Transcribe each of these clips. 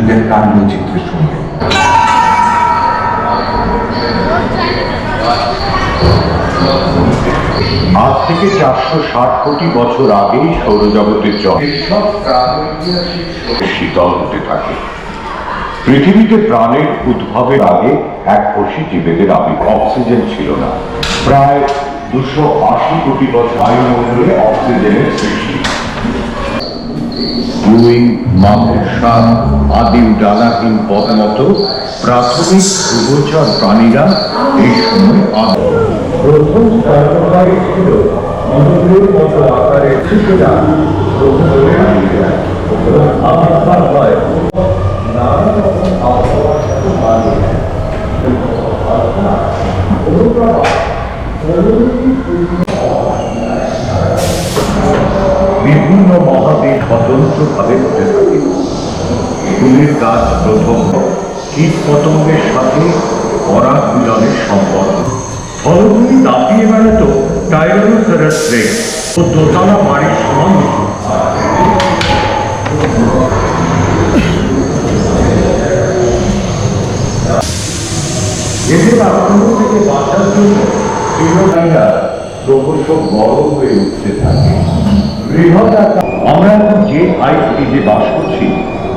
জীবদের কান্ডচিত্রে শুনবেন। আজ থেকে 460 কোটি বছর আগেই সৌরজগতের সব প্রাগৈতিহাসিক শীতল হতে থাকে। পৃথিবীতে প্রাণের উদ্ভবের আগে এক কোষী জীবেদের অক্সিজেন ছিল না। প্রায় 280 কোটি বছর বায়ুমণ্ডলে অক্সিজেনের সৃষ্টি। মাকড়সা, আদিম ডানাহীন পদার্থ, প্রাথমিক উভচর প্রাণীরা এই সময় প্রথম স্তন্যপায়ী ছিল মনুষ্যের মতো আকারের শিশুরা আবির্ভাব হয় নানা রকম আবহাওয়ার সাথে মানিয়ে বিভিন্ন মহাদেশ স্বতন্ত্রভাবে হতে থাকে। ফুলের গাছ প্রথম কীট পতঙ্গের সাথে পরাগ মিলনের সম্পর্ক। ফলগুলি দাপিয়ে বেড়াত টাইরানোসরাস রেক্স ও দোতলা বাড়ির সমান। এদের আক্রমণ থেকে বাঁচার জন্য তৃণধারীরা ক্রমশ বড় হয়ে উঠতে থাকে। আমরা এখন যে আইস এজে বাস করছি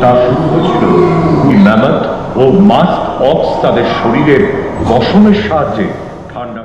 তা শুরু হয়েছিল ম্যামথ ও মাস্ক অক্স তাদের শরীরের গঠনের সাহায্যে ঠান্ডা